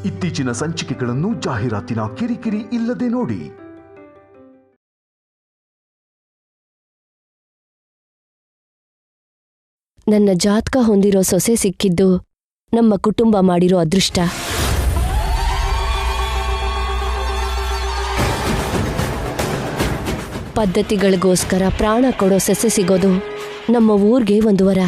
ಇತ್ತೀಚಿನ ಸಂಚಿಕೆಗಳನ್ನು ಜಾಹೀರಾತಿನ ಕಿರಿಕಿರಿ ಇಲ್ಲದೆ ನೋಡಿ. ನನ್ನ ಜಾತಕ ಹೊಂದಿರೋ ಸೊಸೆ ಸಿಕ್ಕಿದ್ದು ನಮ್ಮ ಕುಟುಂಬ ಮಾಡಿರೋ ಅದೃಷ್ಟ. ಪದ್ಧತಿಗಳಿಗೋಸ್ಕರ ಪ್ರಾಣ ಕೊಡೋ ಸೊಸೆ ಸಿಗೋದು ನಮ್ಮ ಊರ್ಗೆ ಒಂದು ವರ.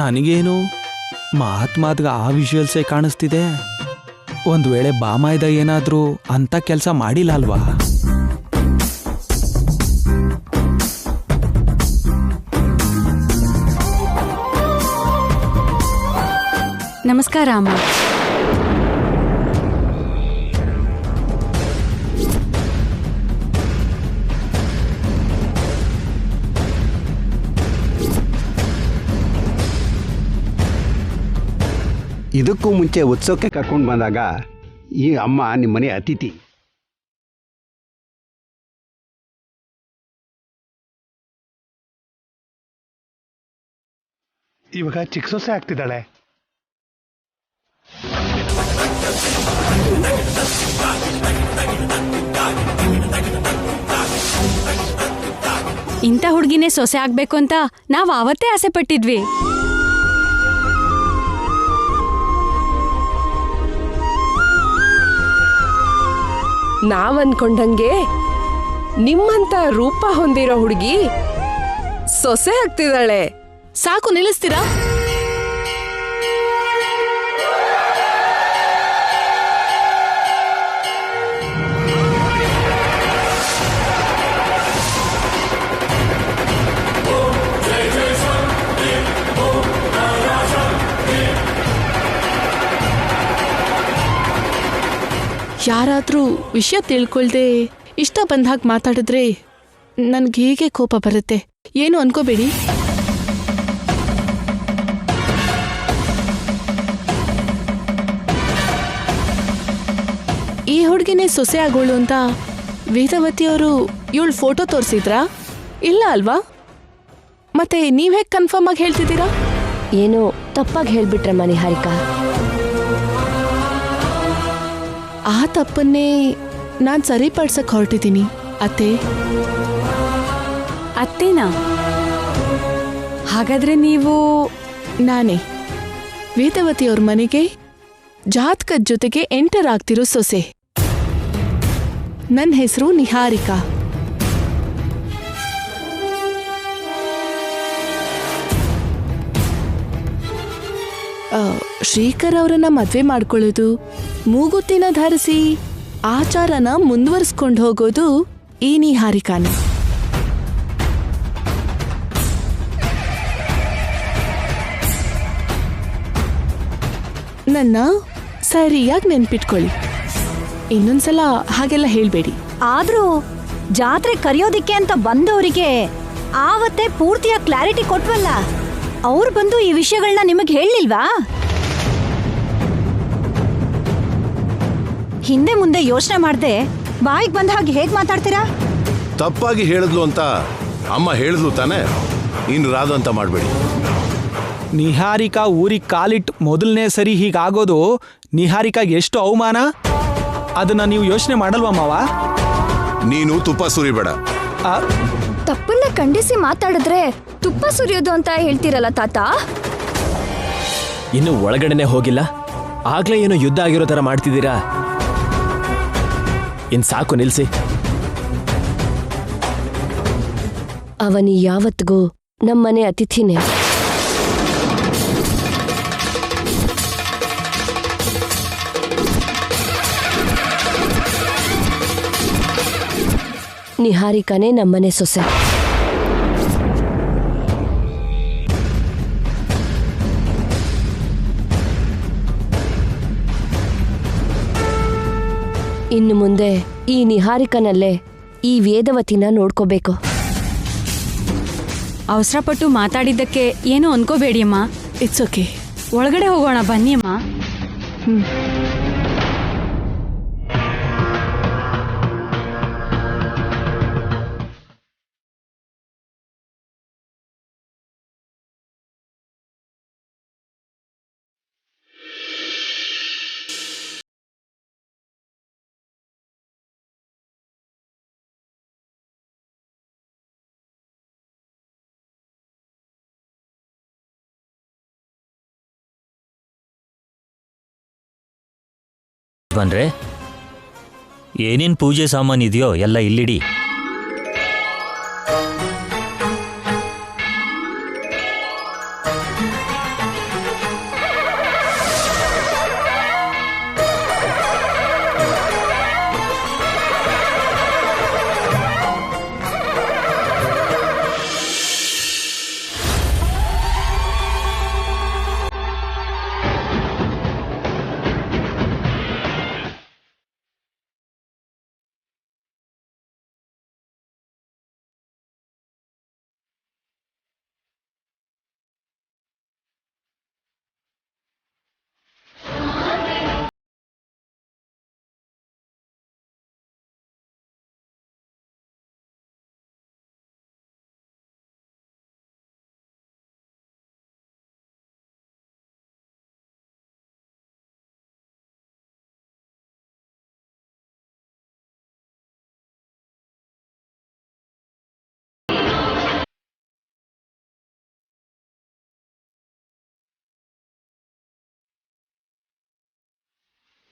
ನನಗೇನು ಮಾತ್ಮಾತ್ಗ ಆ ವಿಷುವಲ್ಸೇ ಕಾಣಿಸ್ತಿದೆ. ಒಂದು ವೇಳೆ ಬಾಮಾಯ್ದ ಏನಾದರೂ ಅಂಥ ಕೆಲಸ ಮಾಡಿಲ್ಲ ಅಲ್ವಾ? ನಮಸ್ಕಾರ ಅಮ್ಮ. ಇದಕ್ಕೂ ಮುಂಚೆ ಉತ್ಸವಕ್ಕೆ ಕರ್ಕೊಂಡು ಬಂದಾಗ ಈ ಅಮ್ಮ ನಿಮ್ಮನೆ ಅತಿಥಿ. ಇವಾಗ ಚಿಕ್ಕ ಸೊಸೆ ಆಗ್ತಿದ್ದಾಳೆ. ಇಂಥ ಹುಡುಗಿನೇ ಸೊಸೆ ಆಗ್ಬೇಕು ಅಂತ ನಾವ್ ಆವತ್ತೇ ಆಸೆ ಪಟ್ಟಿದ್ವಿ. ನಾವನ್ಕೊಂಡಂಗೆ ನಿಮ್ಮಂತ ರೂಪ ಹೊಂದಿರೋ ಹುಡುಗಿ ಸೊಸೆ ಆಗ್ತಿದ್ದಾಳೆ. ಸಾಕು, ನಿಲ್ಲಿಸ್ತೀರಾ? ಯಾರಾದ್ರೂ ವಿಷಯ ತಿಳ್ಕೊಳ್ದೆ ಇಷ್ಟ ಬಂದಾಗ ಮಾತಾಡಿದ್ರೆ ನನ್ಗೆ ಹೀಗೆ ಕೋಪ ಬರುತ್ತೆ. ಏನು ಅನ್ಕೋಬೇಡಿ. ಈ ಹುಡುಗಿನೇ ಸೊಸೆ ಆಗೋಳು ಅಂತ ವೇದವತಿಯವರು ಇವಳು ಫೋಟೋ ತೋರಿಸಿದ್ರಾ? ಇಲ್ಲ ಅಲ್ವಾ? ಮತ್ತೆ ನೀವ್ ಹೇಗೆ ಕನ್ಫರ್ಮ್ ಆಗಿ ಹೇಳ್ತಿದ್ದೀರಾ? ಏನೋ ತಪ್ಪಾಗಿ ಹೇಳ್ಬಿಟ್ರಮ್ಮ ನಿಹಾರಿಕಾ. ಆ ತಪ್ಪನ್ನೇ ನಾನು ಸರಿಪಡ್ಸಕ್ ಹೊರಟಿದ್ದೀನಿ ಅತ್ತೆ. ಅತ್ತೇನಾ? ಹಾಗಾದ್ರೆ ನೀವು? ನಾನೇ ವೇದವತಿಯವ್ರ ಮನೆಗೆ ಜಾತಕದ ಜೊತೆಗೆ ಎಂಟರ್ ಆಗ್ತಿರೋ ಸೊಸೆ. ನನ್ನ ಹೆಸರು ನಿಹಾರಿಕಾ. ಶ್ರೀಕರ್ ಅವರನ್ನ ಮದ್ವೆ ಮಾಡ್ಕೊಳ್ಳೋದು, ಮೂಗುತ್ತಿನ ಧರಿಸಿ ಆಚಾರನ ಮುಂದುವರಿಸ್ಕೊಂಡು ಹೋಗೋದು ಈ ನಿಹಾರಿಕಾನೆ. ನನ್ನ ಸರಿಯಾಗಿ ನೆನ್ಪಿಟ್ಕೊಳ್ಳಿ. ಇನ್ನೊಂದ್ಸಲ ಹಾಗೆಲ್ಲ ಹೇಳ್ಬೇಡಿ. ಆದ್ರೂ ಜಾತ್ರೆ ಕರೆಯೋದಿಕ್ಕೆ ಅಂತ ಬಂದವರಿಗೆ ಆವತ್ತೇ ಪೂರ್ತಿಯಾಗಿ ಕ್ಲಾರಿಟಿ ಕೊಟ್ವಲ್ಲ, ಅವ್ರು ಬಂದು ಈ ವಿಷಯಗಳನ್ನ ನಿಮಗೆ ಹೇಳಿಲ್ವಾ? ಹಿಂದೆ ಮುಂದೆ ಯೋಚನೆ ಮಾಡದೆ ಬಾಯಿಗೆ ಬಂದ ಹಾಗೆ ಹೇಗೆ ಮಾತಾಡ್ತೀರಾ? ತಪ್ಪಾಗಿ ಹೇಳಿದ್ಲು ಅಂತ ಅಮ್ಮ ಹೇಳಿದ್ಲು ತಾನೆ, ಇನ್ನು ರಾದು ಅಂತ ಮಾಡಬೇಡಿ. ನಿಹಾರಿಕಾ ಊರಿಗೆ ಕಾಲಿಟ್ಟು ಮೊದಲನೇ ಸರಿ ಹೀಗಾಗೋದು ನಿಹಾರಿಕಾಗೆ ಎಷ್ಟು ಅವಮಾನ, ಅದನ್ನ ನೀವು ಯೋಚನೆ ಮಾಡಲ್ವಾ ಮಾವ? ನೀನು ತುಪ್ಪ ಸುರಿಬೇಡ. ತಪ್ಪನ್ನ ಖಂಡಿಸಿ ಮಾತಾಡಿದ್ರೆ ತುಪ್ಪ ಸುರಿಯೋದು ಅಂತ ಹೇಳ್ತೀರಲ್ಲ ತಾತ. ಇನ್ನು ಒಳಗಡೆನೆ ಹೋಗಿಲ್ಲ, ಆಗ್ಲೇ ಏನೋ ಯುದ್ಧ ಆಗಿರೋ ತರ ಮಾಡ್ತಿದ್ದೀರಾ. ಇನ್ ಸಾಕು, ನಿಲ್ಸಿ. ಅವನಿ ಯಾವತ್ತಿಗೂ ನಮ್ಮನೆ ಅತಿಥಿನೇ. ನಿಹಾರಿಕಾನೇ ನಮ್ಮನೆ ಸೊಸೆ. ಇನ್ನು ಮುಂದೆ ಈ ನಿಹಾರಿಕನಲ್ಲೇ ಈ ವೇದವತಿನ ನೋಡ್ಕೋಬೇಕು. ಅವಸರಪಟ್ಟು ಮಾತಾಡಿದ್ದಕ್ಕೆ ಏನೂ ಅನ್ಕೋಬೇಡಿ ಅಮ್ಮ. It's okay. ಒಳಗಡೆ ಹೋಗೋಣ ಬನ್ನಿ ಅಮ್ಮ. ಬಂದ್ರೆ ಏನೇನು ಪೂಜೆ ಸಾಮಾನು ಇದೆಯೋ ಎಲ್ಲ ಇಲ್ಲಿಡಿ.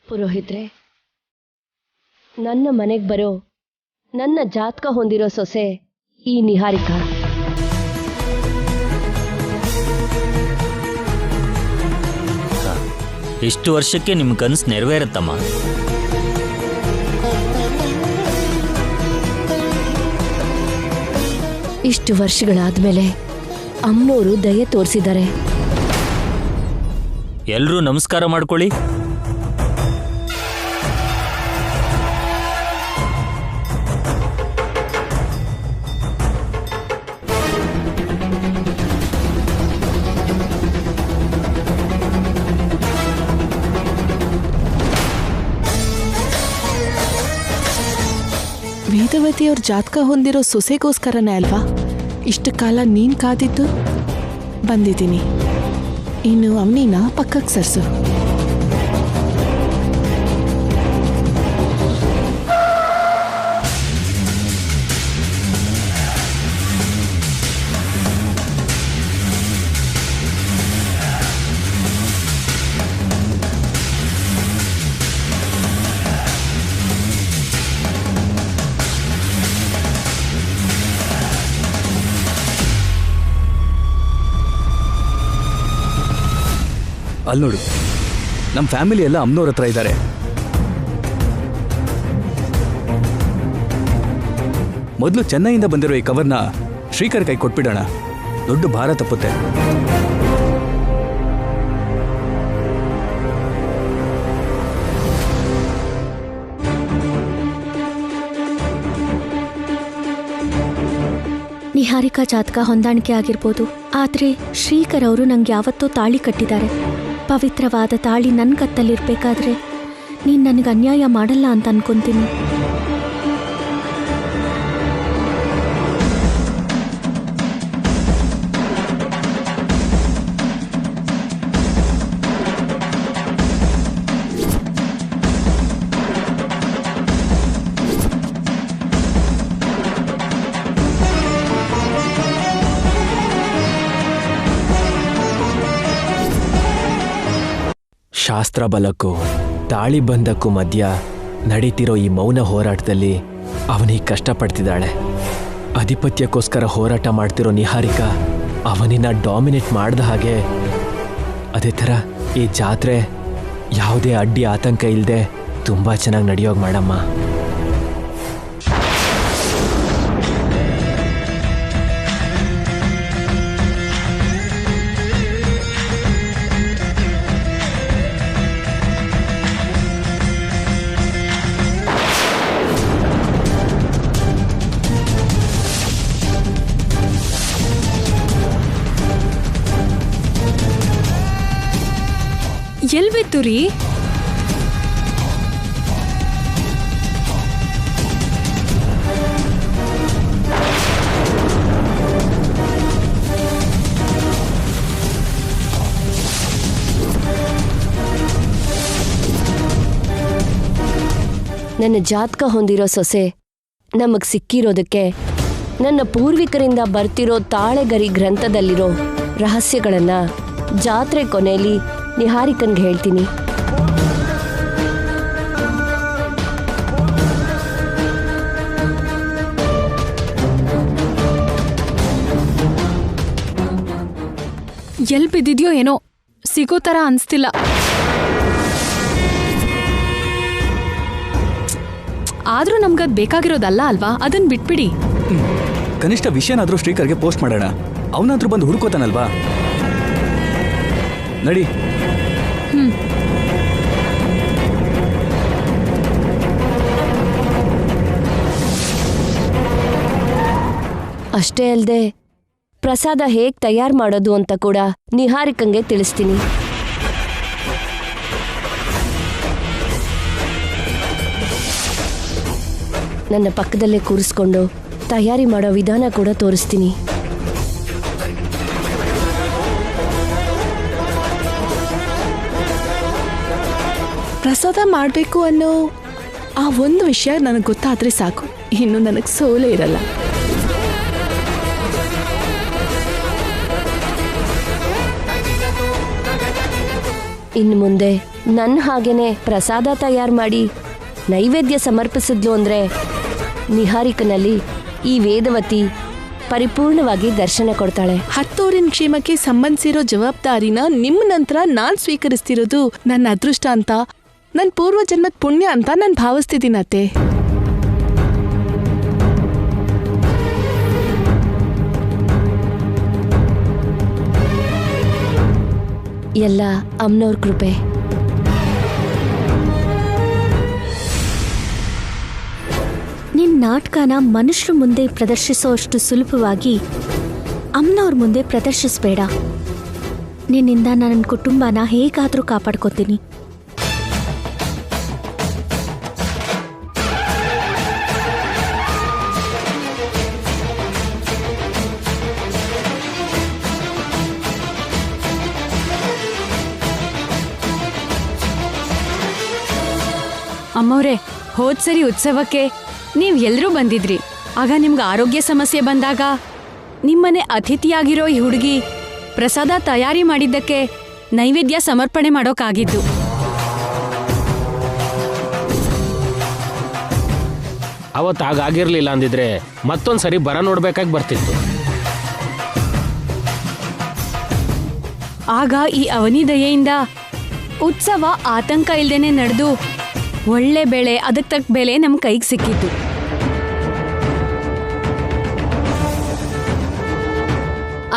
ಪುರೋಹಿತ್ರೆ, ನನ್ನ ಮನೆಗೆ ಬರೋ ನನ್ನ ಜಾತಕ ಹೊಂದಿರೋ ಸೊಸೆ ಈ ನಿಹಾರಿಕಾ. ಇಷ್ಟು ವರ್ಷಕ್ಕೆ ನಿಮ್ಮ ಕನಸು ನೆರವೇರುತ್ತಮ್ಮ. ಇಷ್ಟು ವರ್ಷಗಳಾದ್ಮೇಲೆ ಅಮ್ಮನವರು ದಯೆ ತೋರಿಸಿದ್ದಾರೆ. ಎಲ್ಲರೂ ನಮಸ್ಕಾರ ಮಾಡ್ಕೊಳ್ಳಿ. ವೇದವತಿಯವ್ರ ಜಾತಕ ಹೊಂದಿರೋ ಸೊಸೆಗೋಸ್ಕರನೇ ಅಲ್ವಾ ಇಷ್ಟು ಕಾಲ ನೀನ್ ಕಾದಿದ್ದು? ಬಂದಿದ್ದೀನಿ. ಇನ್ನು ಅವನಿನ ಪಕ್ಕಕ್ಕೆ ಸರ್ಸು. ಅಲ್ಲಿ ನೋಡು, ನಮ್ಮ ಫ್ಯಾಮಿಲಿ ಎಲ್ಲ ಅಮ್ಮನವ್ರ ಹತ್ರ ಇದ್ದಾರೆ. ಮೊದಲು ಚೆನ್ನೈಯಿಂದ ಬಂದಿರೋ ಈ ಕವರ್ನ ಶ್ರೀಕರ್ ಕೈ ಕೊಟ್ಬಿಡೋಣ. ದೊಡ್ಡ ಭಾರ ತಪ್ಪುತ್ತೆ. ನಿಹಾರಿಕಾ ಜಾತಕ ಹೊಂದಾಣಿಕೆ ಆಗಿರ್ಬೋದು, ಆದ್ರೆ ಶ್ರೀಕರ್ ಅವರು ನಂಗೆ ಯಾವತ್ತೋ ತಾಳಿ ಕಟ್ಟಿದ್ದಾರೆ. ಪವಿತ್ರವಾದ ತಾಳಿ ನನ್ನ ಕತ್ತಲ್ಲಿರ್ಬೇಕಾದ್ರೆ ನೀನು ನನಗೆ ಅನ್ಯಾಯ ಮಾಡಲ್ಲ ಅಂತ ಅನ್ಕೊಂತೀನಿ. ಶಾಸ್ತ್ರ ಬಲಕ್ಕೂ ತಾಳಿ ಬಂಧಕ್ಕೂ ಮಧ್ಯ ನಡೀತಿರೋ ಈ ಮೌನ ಹೋರಾಟದಲ್ಲಿ ಅವನಿಗೆ ಕಷ್ಟಪಡ್ತಿದ್ದಾಳೆ. ಆಧಿಪತ್ಯಕ್ಕೋಸ್ಕರ ಹೋರಾಟ ಮಾಡ್ತಿರೋ ನಿಹಾರಿಕಾ ಅವನಿನ ಡಾಮಿನೇಟ್ ಮಾಡ್ದ ಹಾಗೆ, ಅದೇ ಥರ ಈ ಜಾತ್ರೆ ಯಾವುದೇ ಅಡ್ಡಿ ಆತಂಕ ಇಲ್ಲದೆ ತುಂಬ ಚೆನ್ನಾಗಿ ನಡೆಯೋಗಿ ಮಾಡಮ್ಮ. ಎಲ್ ಬಿತ್ತು ರೀ? ನನ್ನ ಜಾತಕ ಹೊಂದಿರೋ ಸೊಸೆ ನಮಗ್ ಸಿಕ್ಕಿರೋದಕ್ಕೆ ನನ್ನ ಪೂರ್ವಿಕರಿಂದ ಬರ್ತಿರೋ ತಾಳೆಗರಿ ಗ್ರಂಥದಲ್ಲಿರೋ ರಹಸ್ಯಗಳನ್ನ ಜಾತ್ರೆ ಕೊನೆಯಲ್ಲಿ ನಿಹಾರಿಕನ್ಗೆ ಹೇಳ್ತೀನಿ. ಎಲ್ ಬಿದ್ದಿದ್ಯೋ ಏನೋ, ಸಿಗೋ ತರ ಅನ್ಸ್ತಿಲ್ಲ. ಆದ್ರೂ ನಮ್ಗದ್ ಬೇಕಾಗಿರೋದಲ್ಲ ಅಲ್ವಾ? ಅದನ್ ಬಿಟ್ಬಿಡಿ. ಕನಿಷ್ಠ ವಿಷಯನಾದ್ರೂ ಶ್ರೀಕರ್ಗೆ ಪೋಸ್ಟ್ ಮಾಡೋಣ. ಅವನಾದ್ರೂ ಬಂದು ಹುಡುಕೋತಾನಲ್ವಾ? ನಡಿ. ಅಷ್ಟೇ ಅಲ್ದೆ ಪ್ರಸಾದ ಹೇಗ್ ತಯಾರು ಮಾಡೋದು ಅಂತ ಕೂಡ ನಿಹಾರಿಕಂಗೆ ತಿಳಿಸ್ತೀನಿ. ನನ್ನ ಪಕ್ಕದಲ್ಲೇ ಕೂರಿಸ್ಕೊಂಡು ತಯಾರಿ ಮಾಡೋ ವಿಧಾನ ಕೂಡ ತೋರಿಸ್ತೀನಿ. ಪ್ರಸಾದ ಮಾಡಬೇಕು ಅನ್ನೋ ಆ ಒಂದು ವಿಷಯ ನನಗೆ ಗೊತ್ತಾದ್ರೆ ಸಾಕು, ಇನ್ನು ನನಗೆ ಸೋಲೇ ಇರಲ್ಲ. ಇನ್ನು ಮುಂದೆ ನನ್ನ ಹಾಗೇನೆ ಪ್ರಸಾದ ತಯಾರು ಮಾಡಿ ನೈವೇದ್ಯ ಸಮರ್ಪಿಸಿದ್ಲು ಅಂದ್ರೆ ನಿಹಾರಿಕನಲ್ಲಿ ಈ ವೇದವತಿ ಪರಿಪೂರ್ಣವಾಗಿ ದರ್ಶನ ಕೊಡ್ತಾಳೆ. ಹತ್ತೋರಿನ ಕ್ಷೇಮಕ್ಕೆ ಸಂಬಂಧಿಸಿರೋ ಜವಾಬ್ದಾರಿನ ನಿಮ್ಮ ನಂತರ ನಾನ್ ಸ್ವೀಕರಿಸ್ತಿರೋದು ನನ್ನ ಅದೃಷ್ಟ ಅಂತ, ನನ್ನ ಪೂರ್ವ ಜನ್ಮದ ಪುಣ್ಯ ಅಂತ ನಾನು ಭಾವಿಸ್ತಿದ್ದೀನತ್ತೆ. ಎಲ್ಲ ಅಮ್ಮನವ್ರ ಕೃಪೆ. ನಿನ್ ನಾಟಕನ ಮನುಷ್ಯರ ಮುಂದೆ ಪ್ರದರ್ಶಿಸೋ ಅಷ್ಟು ಸುಲಭವಾಗಿ ಅಮ್ಮನವ್ರ ಮುಂದೆ ಪ್ರದರ್ಶಿಸ್ಬೇಡ. ನಿನ್ನಿಂದ ನನ್ನ ಕುಟುಂಬನ ಹೇಗಾದ್ರೂ ಕಾಪಾಡ್ಕೋತೀನಿ. ಅಮ್ಮವ್ರೆ, ಹೋದ್ ಸರಿ ಉತ್ಸವಕ್ಕೆ ನೀವ್ ಎಲ್ರೂ ಬಂದಿದ್ರಿ. ಆಗ ನಿಮ್ಗೆ ಆರೋಗ್ಯ ಸಮಸ್ಯೆ ಬಂದಾಗ ನಿಮ್ಮನೆ ಅತಿಥಿಯಾಗಿರೋ ಈ ಹುಡುಗಿ ಪ್ರಸಾದ ತಯಾರಿ ಮಾಡಿದ್ದಕ್ಕೆ ನೈವೇದ್ಯ ಸಮರ್ಪಣೆ ಮಾಡೋಕ್ಕಾಗಿದ್ದು. ಅವತ್ತು ಹಾಗಾಗಿರ್ಲಿಲ್ಲ ಅಂದಿದ್ರೆ ಮತ್ತೊಂದು ಸರಿ ಬರ ನೋಡ್ಬೇಕಾಗಿ ಬರ್ತಿತ್ತು. ಆಗ ಈ ಅವನಿ ದಯೆಯಿಂದ ಉತ್ಸವ ಆತಂಕ ಇಲ್ದೇನೆ ನಡೆದು ಒಳ್ಳೆ ಬೆಳೆ, ಅದಕ್ಕೆ ತಕ್ಕ ಬೆಲೆ ನಮ್ಮ ಕೈಗೆ ಸಿಕ್ಕಿತ್ತು.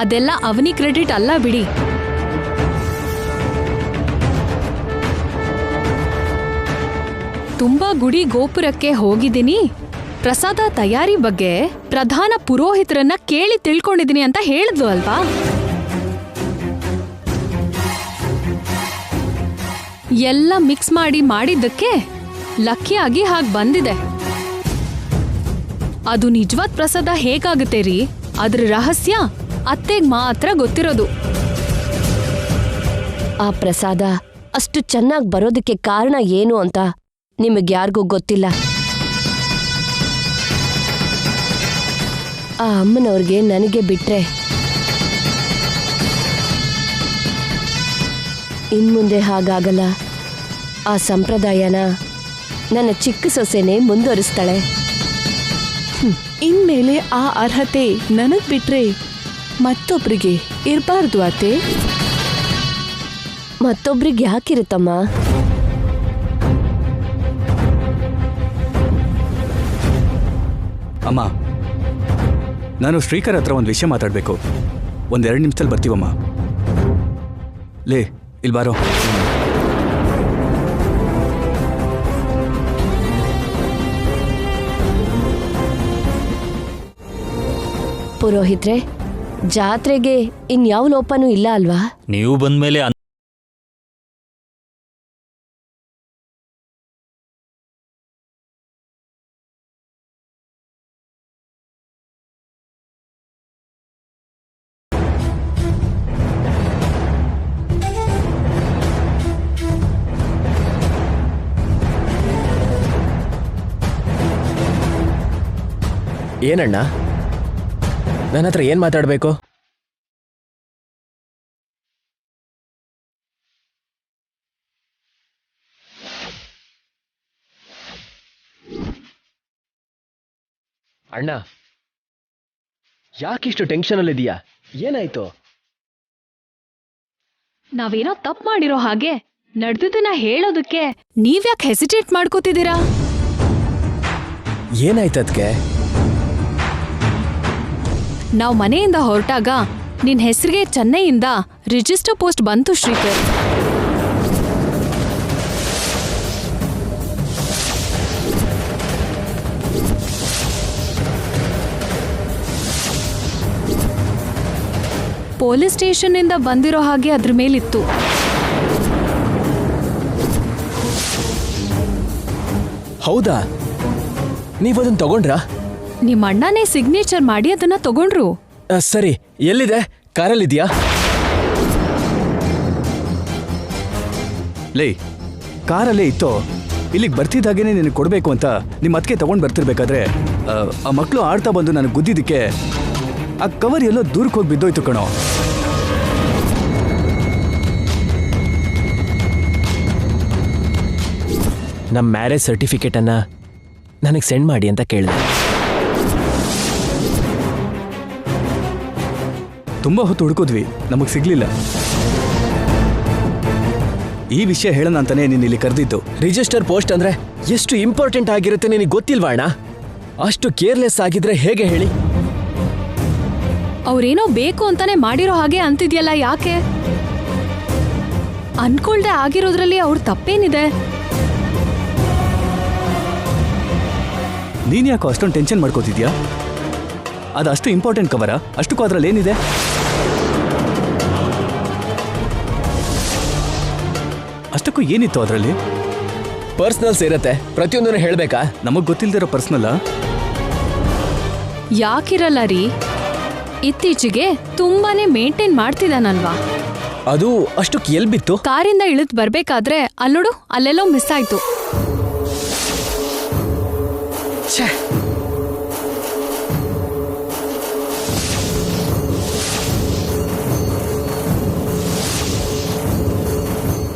ಅದೆಲ್ಲ ಅವನಿ ಕ್ರೆಡಿಟ್ ಅಲ್ಲ ಬಿಡಿ. ತುಂಬಾ ಗುಡಿ ಗೋಪುರಕ್ಕೆ ಹೋಗಿದ್ದೀನಿ, ಪ್ರಸಾದ ತಯಾರಿ ಬಗ್ಗೆ ಪ್ರಧಾನ ಪುರೋಹಿತರನ್ನ ಕೇಳಿ ತಿಳ್ಕೊಂಡಿದ್ದೀನಿ ಅಂತ ಹೇಳಿದ್ಲು ಅಲ್ವಾ? ಎಲ್ಲ ಮಿಕ್ಸ್ ಮಾಡಿದ್ದಕ್ಕೆ ಲಕ್ಕಿಯಾಗಿ ಹಾಗೆ ಬಂದಿದೆ. ಅದು ನಿಜವಾದ ಪ್ರಸಾದ ಹೇಗಾಗುತ್ತೆ ರೀ? ಅದ್ರ ರಹಸ್ಯ ಅತ್ತೆಗ್ ಮಾತ್ರ ಗೊತ್ತಿರೋದು. ಆ ಪ್ರಸಾದ ಅಷ್ಟು ಚೆನ್ನಾಗಿ ಬರೋದಕ್ಕೆ ಕಾರಣ ಏನು ಅಂತ ನಿಮಗ್ಯಾರಿಗೂ ಗೊತ್ತಿಲ್ಲ. ಆ ಅಮ್ಮನವ್ರಿಗೆ ನನಗೆ ಬಿಟ್ರೆ ಇನ್ಮುಂದೆ ಹಾಗಾಗಲ್ಲ. ಆ ಸಂಪ್ರದಾಯನ ನನ್ನ ಚಿಕ್ಕ ಸೊಸೆನೇ ಮುಂದುವರಿಸ್ತಾಳೆ. ಇನ್ಮೇಲೆ ಆ ಅರ್ಹತೆ ನನಗ್ ಬಿಟ್ರೆ ಮತ್ತೊಬ್ರಿಗೆ ಇರಬಾರ್ದು ಅತ್ತೆ. ಮತ್ತೊಬ್ರಿಗೆ ಯಾಕಿರುತ್ತಮ್ಮ? ಅಮ್ಮ, ನಾನು ಶ್ರೀಕರ್ ಹತ್ರ ಒಂದು ವಿಷಯ ಮಾತಾಡಬೇಕು. 1-2 ನಿಮಿಷದಲ್ಲಿ ಬರ್ತೀವಮ್ಮ. ಲೇ, ಇಲ್ಲಿ ಬಾರೋ. ಪುರೋಹಿತ್ರೆ, ಜಾತ್ರೆಗೆ ಇನ್ಯಾವ ಲೋಪನೂ ಇಲ್ಲ ಅಲ್ವಾ? ನೀವು ಬಂದ್ಮೇಲೆ ಏನಣ್ಣ? ನನ್ನ ಹತ್ರ ಏನು ಮಾತಾಡಬೇಕು? ಅಣ್ಣ, ಯಾಕಿಷ್ಟು ಟೆನ್ಷನಲ್ಲಿದೆಯಾ? ಏನಾಯ್ತು? ನಾವೇನೋ ತಪ್ಪು ಮಾಡಿರೋ ಹಾಗೆ ನಡೆದದನ್ನ ಹೇಳೋದಕ್ಕೆ ನೀವ್ಯಾಕೆ ಹೆಸಿಟೇಟ್ ಮಾಡ್ಕೋತಿದ್ದೀರಾ? ಏನಾಯ್ತದ್ಕೆ? ನಾವು ಮನೆಯಿಂದ ಹೊರಟಾಗ ನಿನ್ ಹೆಸರಿಗೆ ಚೆನ್ನೈಯಿಂದ ರಿಜಿಸ್ಟರ್ ಪೋಸ್ಟ್ ಬಂತು ಶ್ರೀಕರ್. ಪೊಲೀಸ್ ಸ್ಟೇಷನ್ನಿಂದ ಬಂದಿರೋ ಹಾಗೆ ಅದ್ರ ಮೇಲಿತ್ತು. ಹೌದಾ? ನೀವದನ್ನ ತಗೊಂಡ್ರಾ? ನಿಮ್ಮ ಅಣ್ಣನೇ ಸಿಗ್ನೇಚರ್ ಮಾಡಿ ಅದನ್ನ ತಗೊಂಡ್ರು. ಸರಿ, ಎಲ್ಲಿದೆ? ಕಾರಲ್ಲಿದ್ಯಾ? ಲೇ, ಕಾರಲ್ಲೇ ಇತ್ತೋ. ಇಲ್ಲಿಗೆ ಬರ್ತಿದ್ದಾಗೇನೆ ನಿನಗೆ ಕೊಡಬೇಕು ಅಂತ ನಿಮ್ಮ ಅದಕ್ಕೆ ತಗೊಂಡು ಬರ್ತಿರ್ಬೇಕಾದ್ರೆ ಆ ಮಕ್ಕಳು ಆಡ್ತಾ ಬಂದು ನನಗೆ ಗುದ್ದಿದ್ದಕ್ಕೆ ಆ ಕವರ್ ಎಲ್ಲೋ ದೂರಕ್ಕೆ ಹೋಗಿ ಬಿದ್ದೋಯ್ತು ಕಣೋ. ನಮ್ಮ ಮ್ಯಾರೇಜ್ ಸರ್ಟಿಫಿಕೇಟನ್ನು ನನಗೆ ಸೆಂಡ್ ಮಾಡಿ ಅಂತ ಕೇಳಿದೆ. ತುಂಬ ಹೊತ್ತು ಹುಡುಕಿದ್ವಿ, ನಮಗೆ ಸಿಗ್ಲಿಲ್ಲ. ಈ ವಿಷಯ ಹೇಳೋಣ ಅಂತಾನೆ ನೀನು ಇಲ್ಲಿ ಕರೆದಿದ್ದು. ರಿಜಿಸ್ಟರ್ ಪೋಸ್ಟ್ ಅಂದ್ರೆ ಎಷ್ಟು ಇಂಪಾರ್ಟೆಂಟ್ ಆಗಿರುತ್ತೆ ನಿನಗೆ ಗೊತ್ತಿಲ್ವಾ ಅಣ್ಣ? ಅಷ್ಟು ಕೇರ್ಲೆಸ್ ಆಗಿದ್ರೆ ಹೇಗೆ ಹೇಳಿ? ಅವ್ರೇನೋ ಬೇಕು ಅಂತಾನೆ ಮಾಡಿರೋ ಹಾಗೆ ಅಂತಿದ್ಯಲ್ಲ, ಯಾಕೆ? ಅನ್ಕೊಳ್ದೆ ಆಗಿರೋದ್ರಲ್ಲಿ ಅವ್ರ ತಪ್ಪೇನಿದೆ? ನೀನು ಯಾಕೋ ಅಷ್ಟೊಂದು ಟೆನ್ಷನ್ ಮಾಡ್ಕೋತಿದ್ಯಾ? ಅದು ಅಷ್ಟು ಇಂಪಾರ್ಟೆಂಟ್ ಕವರ, ಅಷ್ಟಕ್ಕೂ ಅದರಲ್ಲಿ ಏನಿದೆ? ಅಷ್ಟಕ್ಕೂ ಏನಿತ್ತು ಅದರಲ್ಲಿ? ಪರ್ಸನಲ್ಸ್ ಇರುತ್ತೆ, ಪ್ರತಿಯೊಂದನ್ನು ಹೇಳಬೇಕಾ? ನಮಗೆ ಗೊತ್ತಿಲ್ದಿರೋ ಪರ್ಸನಲ್ಲ? ಯಾಕಿರಲ್ಲ ರೀ, ಇತ್ತೀಚೆಗೆ ತುಂಬಾನೇ ಮೇಂಟೈನ್ ಮಾಡ್ತಿದ್ದಾನಲ್ವಾ? ಅದು ಅಷ್ಟಕ್ಕೆ ಎಲ್ಲಿ ಬಿತ್ತು? ಕಾರಿಂದ ಇಳಿದು ಬರ್ಬೇಕಾದ್ರೆ ಅಲ್ಲೋಡು, ಅಲ್ಲೆಲ್ಲೋ ಮಿಸ್ ಆಯ್ತು.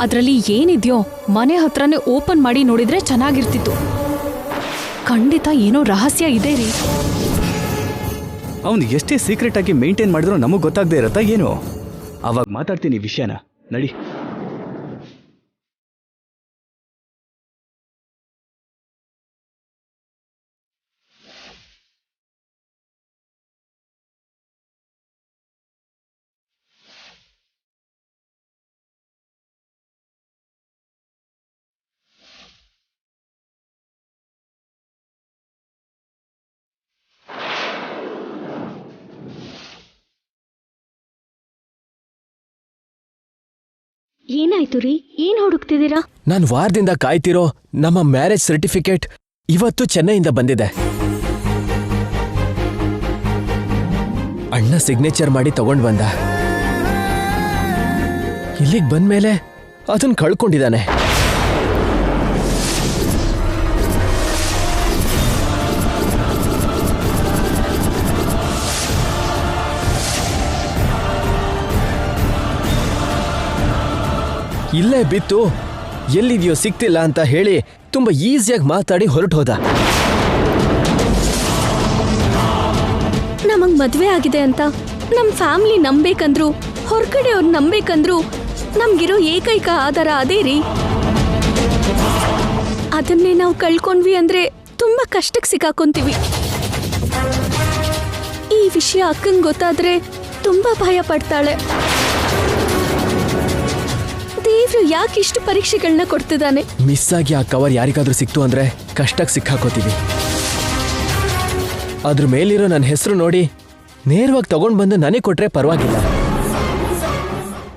ಅದ್ರಲ್ಲಿ ಏನಿದ್ಯೋ ಮನೆ ಹತ್ರನೇ ಓಪನ್ ಮಾಡಿ ನೋಡಿದ್ರೆ ಚೆನ್ನಾಗಿರ್ತಿತ್ತು. ಖಂಡಿತ ಏನೋ ರಹಸ್ಯ ಇದೆ ರೀ. ಅವನು ಎಷ್ಟೇ ಸೀಕ್ರೆಟ್ ಆಗಿ ಮೇಂಟೈನ್ ಮಾಡಿದ್ರು ನಮಗೆ ಗೊತ್ತಾಗದೇ ಇರತ್ತಾ ಏನು? ಅವಾಗ ಮಾತಾಡ್ತೀನಿ ವಿಷಯನ, ನಡಿ. ಏನಾಯ್ತು ರೀ? ಏನ್ ಹುಡುಕ್ತಿದ್ದೀರಾ? ನಾನು ವಾರದಿಂದ ಕಾಯ್ತಿರೋ ನಮ್ಮ ಮ್ಯಾರೇಜ್ ಸರ್ಟಿಫಿಕೇಟ್ ಇವತ್ತು ಚೆನ್ನೈಯಿಂದ ಬಂದಿದೆ. ಅಣ್ಣ ಸಿಗ್ನೇಚರ್ ಮಾಡಿ ತಗೊಂಡ್ ಬಂದ. ಇಲ್ಲಿಗೆ ಬಂದ್ಮೇಲೆ ಅದನ್ನ ಕಳ್ಕೊಂಡಿದ್ದಾನೆ. ಇಲ್ಲೇ ಬಿತ್ತು, ಎಲ್ಲಿದೆಯೋ ಸಿಕ್ತಿಲ್ಲ ಅಂತ ಹೇಳಿ ತುಂಬಾ ಈಸಿಯಾಗಿ ಮಾತಾಡಿ ಹೊರಟು ಹೋದ. ನಮಗ್ ಮದ್ವೆ ಆಗಿದೆ ಅಂತ ನಮ್ ಫ್ಯಾಮಿಲಿ ನಂಬೇಕಂದ್ರು, ಹೊರಗಡೆ ಅವ್ರು ನಂಬೇಕಂದ್ರು ನಮ್ಗಿರೋ ಏಕೈಕ ಆಧಾರ ಅದೇ ರೀ. ಅದನ್ನೇ ನಾವು ಕಳ್ಕೊಂಡ್ವಿ ಅಂದ್ರೆ ತುಂಬಾ ಕಷ್ಟಕ್ಕೆ ಸಿಕ್ಕಾಕೊಂತೀವಿ. ಈ ವಿಷಯ ಅಕ್ಕಂಗ್ ಗೊತ್ತಾದ್ರೆ ತುಂಬಾ ಭಯ ಪಡ್ತಾಳೆ. ದೇವ್ರು ಯಾಕಿಷ್ಟು ಪರೀಕ್ಷೆಗಳನ್ನ ಕೊಡ್ತಿದ್ದಾನೆ? ಮಿಸ್ ಆಗಿ ಆ ಕವರ್ ಯಾರಿಗಾದ್ರೂ ಸಿಕ್ತು ಅಂದ್ರೆ ಕಷ್ಟಕ್ಕೆ ಸಿಕ್ಕಾಕೋತೀವಿ. ಅದ್ರ ಮೇಲಿರೋ ನನ್ನ ಹೆಸರು ನೋಡಿ ನೇರವಾಗಿ ತಗೊಂಡ್ ಬಂದು ನನಗೆ ಕೊಟ್ರೆ ಪರವಾಗಿಲ್ಲ.